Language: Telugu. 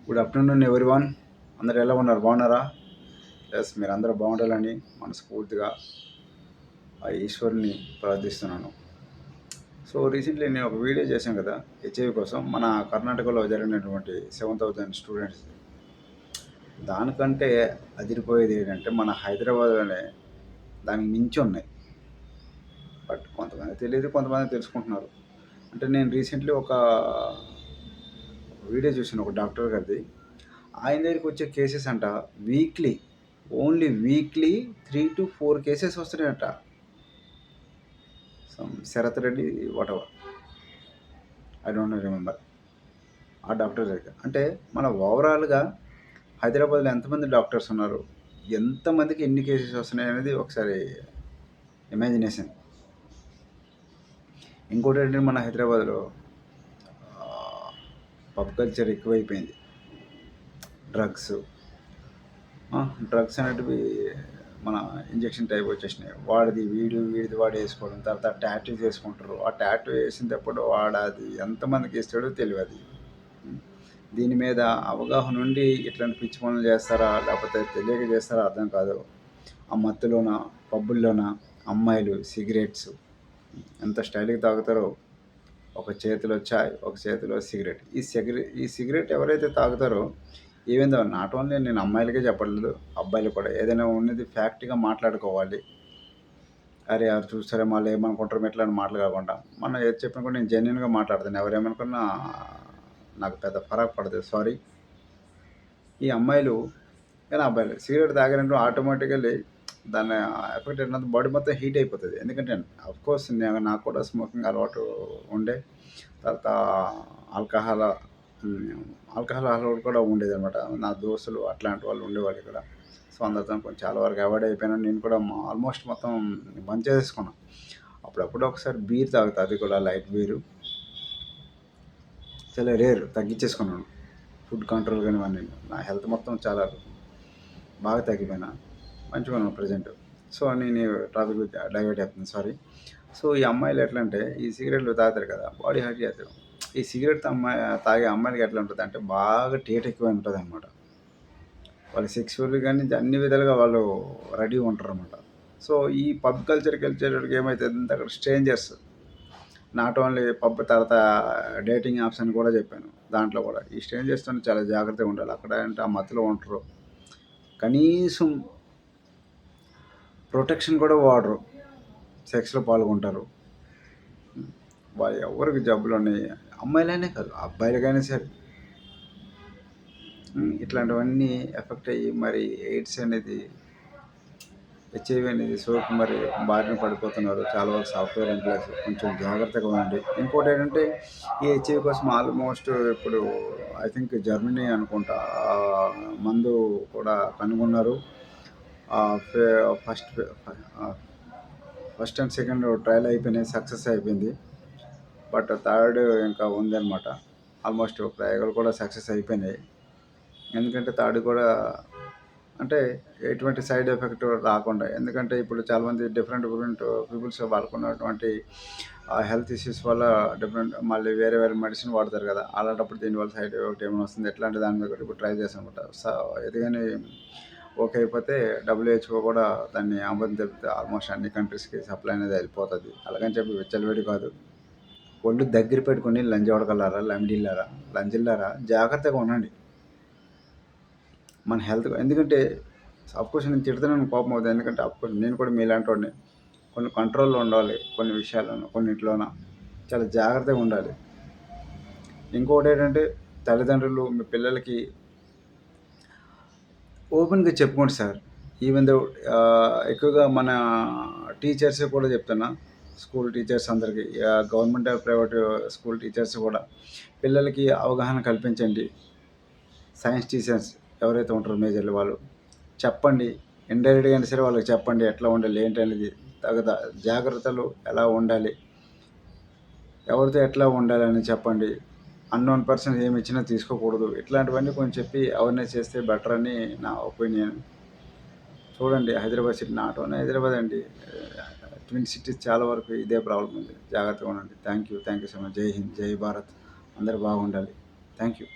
Good afternoon everyone. అందరు ఎలా ఉన్నారు? బాగున్నారా? ఎస్, మీరు అందరూ బాగుండాలని మనస్ఫూర్తిగా ఆ ఈశ్వరుని ప్రార్థిస్తున్నాను. సో రీసెంట్లీ నేను ఒక వీడియో చేశాను కదా, హెచ్ఐవి కోసం మన కర్ణాటకలో జరిగినటువంటి 7,000 స్టూడెంట్స్. దానికంటే అదిరిపోయేది ఏంటంటే మన హైదరాబాద్లోనే దానికి మించి ఉన్నాయి. బట్ కొంతమంది తెలియదు, కొంతమంది తెలుసుకుంటున్నారు. అంటే నేను రీసెంట్లీ ఒక వీడియో చూసాను ఒక డాక్టర్ గారిది. ఆయన దగ్గరికి వచ్చే కేసెస్ అంట weekly, only weekly 3 to 4 cases వస్తున్నాయంట. Sharath Reddy whatever, I don't remember. ఆ డాక్టర్ దగ్గర అంటే మన ఓవరాల్గా హైదరాబాద్లో ఎంతమంది డాక్టర్స్ ఉన్నారు, ఎంతమందికి ఎన్ని కేసెస్ వస్తున్నాయి అనేది ఒకసారి ఇమాజినేషన్. ఇంకోటి ఏంటంటే మన హైదరాబాద్లో పబ్ కల్చర్ ఎక్కువైపోయింది. డ్రగ్స్ అనేటివి మన ఇంజెక్షన్ టైప్ వచ్చేసినాయి. వీడిది వాడు వేసుకోవడం, తర్వాత టాటూ చేసుకుంటారు. ఆ టాటూ వేసినప్పుడు వాడు అది ఎంతమందికి ఇస్తాడో తెలియదు. దీని మీద అవగాహన ఉండి ఇట్లాంటి పిచ్చి పనులు చేస్తారా, లేకపోతే తెలియక చేస్తారా అర్థం కాదు. ఆ మత్తులోన పబ్బుల్లోన అమ్మాయిలు సిగరెట్స్ ఎంత స్టైల్గా తాగుతారో, ఒక చేతిలో చాయ్, ఒక చేతిలో సిగరెట్. ఈ సిగరెట్ ఎవరైతే తాగుతారో, ఈవెన్ దో నాట్ ఓన్లీ నేను అమ్మాయిలకే చెప్పట్లేదు, అబ్బాయిలు కూడా ఏదైనా ఉన్నది ఫ్యాక్ట్గా మాట్లాడుకోవాలి. అరే ఎవరు చూస్తారే మళ్ళీ ఏమనుకుంటారు ఎట్లా అని మాటలు కాకుండా మనం ఏది చెప్పినా కూడా నేను జెన్యున్గా మాట్లాడతాను. ఎవరేమనుకున్నా నాకు పెద్ద ఫరక్ పడదు. సారీ. ఈ అమ్మాయిలు కానీ అబ్బాయిలు సిగరెట్ తాగారంటూ ఆటోమేటికల్లీ దాని ఎఫెక్ట్ ఏంటంటే బాడీ మొత్తం హీట్ అయిపోతుంది. ఎందుకంటే అఫ్కోర్స్ నాకు కూడా స్మోకింగ్ అలవాటు ఉండే, తర్వాత ఆల్కహాల్ అలవాటు కూడా ఉండేది అనమాట. నా దోస్తులు అట్లాంటి వాళ్ళు ఉండేవాళ్ళు ఇక్కడ. సో అందరితో కొంచెం చాలా వరకు అవాయిడ్ అయిపోయినాను. నేను కూడా ఆల్మోస్ట్ మొత్తం బంద్ చేసేసుకున్నాను. అప్పుడప్పుడు ఒకసారి బీర్ తాగుతా, అది కూడా లైట్ బీరు. చాలా రేర్, తగ్గించేసుకున్నాను. ఫుడ్ కంట్రోల్ కానీ ఇవన్నీ నా హెల్త్ మొత్తం చాలా బాగా తగ్గిపోయినా, మంచిగా ఉన్నాను ప్రజెంట్. సో నేను టాపిక్ డైవర్ట్ అవుతుంది, సారీ. సో ఈ అమ్మాయిలు ఎట్లా అంటే ఈ సిగరెట్లు తాగుతారు కదా, బాడీ హర్ట్ చేస్తారు. ఈ సిగరెట్ తాగే అమ్మాయిలకి ఎట్లా ఉంటుంది అంటే బాగా టేట్ ఎక్కువ ఉంటుంది అనమాట. వాళ్ళు సెక్సువల్ కానీ అన్ని విధాలుగా వాళ్ళు రెడీ ఉంటారు అనమాట. సో ఈ పబ్ కల్చర్కి వెళ్ళేటప్పటికి ఏమవుతుంది, అక్కడ స్ట్రేంజర్స్, నాట్ ఓన్లీ పబ్, తర్వాత డేటింగ్ యాప్స్ అని కూడా చెప్పాను. దాంట్లో కూడా ఈ స్ట్రేంజర్స్తో చాలా జాగ్రత్తగా ఉండాలి. అక్కడ అంటే ఆ మత్తులో ఉంటారు, కనీసం ప్రొటెక్షన్ కూడా వాడరు, సెక్స్లో పాల్గొంటారు. వాళ్ళు ఎవరికి జబ్బులు ఉన్నాయి, అమ్మాయిలనే కాదు అబ్బాయిలకైనా సరే. ఇట్లాంటివన్నీ ఎఫెక్ట్ అయ్యి మరి ఎయిడ్స్ అనేది, హెచ్ఐవి అనేది సోకి మరి బారిన పడిపోతున్నారు చాలా వరకు సాఫ్ట్వేర్ ఎంప్లాయీస్. కొంచెం జాగ్రత్తగా ఉండండి. ఇంకోటి ఏంటంటే ఈ హెచ్ఐవి కోసం ఆల్మోస్ట్ ఇప్పుడు ఐ థింక్ జర్మనీ అనుకుంటా మందు కూడా కనుగొన్నారు. ఫస్ట్ అండ్ సెకండ్ ట్రయల్ అయిపోయినాయి, సక్సెస్ అయిపోయింది. బట్ థర్డ్ ఇంకా ఉందన్నమాట. ఆల్మోస్ట్ ప్రయోగాలు కూడా సక్సెస్ అయిపోయినాయి. ఎందుకంటే థర్డ్ కూడా అంటే ఎటువంటి సైడ్ ఎఫెక్ట్ రాకుండా, ఎందుకంటే ఇప్పుడు చాలామంది డిఫరెంట్ పీపుల్స్ వాళ్ళకున్నటువంటి హెల్త్ ఇష్యూస్ వల్ల మళ్ళీ వేరే మెడిసిన్ వాడతారు కదా. అలాంటప్పుడు దీనివల్ల సైడ్ ఎఫెక్ట్ ఏమైనా వస్తుంది ఎట్లాంటి దాని మీద ఇప్పుడు ట్రై చేస్తాను అనమాట. సో ఇది కానీ ఓకే అయిపోతే WHO కూడా దాన్ని ఆమోదం తెలిపితే ఆల్మోస్ట్ అన్ని కంట్రీస్కి సప్లై అనేది వెళ్ళిపోతుంది. అలాగని చెప్పి విచ్చలవేడి కాదు. ఒళ్ళు దగ్గర పెట్టుకుని లంజవడగలారా, లంజిల్లారా జాగ్రత్తగా ఉండండి మన హెల్త్. ఎందుకంటే అఫ్కోర్స్ నేను తిడుతున్నాను, కోపం అవుతుంది. ఎందుకంటే అఫ్కోర్స్ నేను కూడా మీలాంటి వాడిని. కొన్ని కంట్రోల్లో ఉండాలి, కొన్ని విషయాలను, కొన్నింటిలోన చాలా జాగ్రత్తగా ఉండాలి. ఇంకొకటి ఏంటంటే తల్లిదండ్రులు మీ పిల్లలకి ఓపెన్గా చెప్పుకోండి సార్. ఈవెన్ దో ఎక్కువగా మన టీచర్స్ కూడా చెప్తున్నా, స్కూల్ టీచర్స్ అందరికీ, గవర్నమెంట్ ప్రైవేట్ స్కూల్ టీచర్స్ కూడా పిల్లలకి అవగాహన కల్పించండి. సైన్స్ టీచర్స్ ఎవరైతే ఉంటారో మేజర్లు వాళ్ళు చెప్పండి. ఇండైరెక్ట్గా అయినా సరే వాళ్ళకి చెప్పండి ఎట్లా ఉండాలి ఏంటి అనేది, తగద జాగ్రత్తలు ఎలా ఉండాలి, ఎవరితో ఎట్లా ఉండాలని చెప్పండి. అన్నోన్ పర్సన్ ఏమి ఇచ్చినా తీసుకోకూడదు. ఇట్లాంటివన్నీ కొంచెం చెప్పి అవేర్నెస్ చేస్తే బెటర్ అని నా ఒపీనియన్. చూడండి Hyderabad city, not only Hyderabad అండి, ట్విన్ సిటీస్ చాలా వరకు ఇదే ప్రాబ్లం ఉంది. జాగ్రత్తగా ఉండండి. Thank you so much. జై హింద్, జై భారత్. అందరూ బాగుండాలి. Thank you.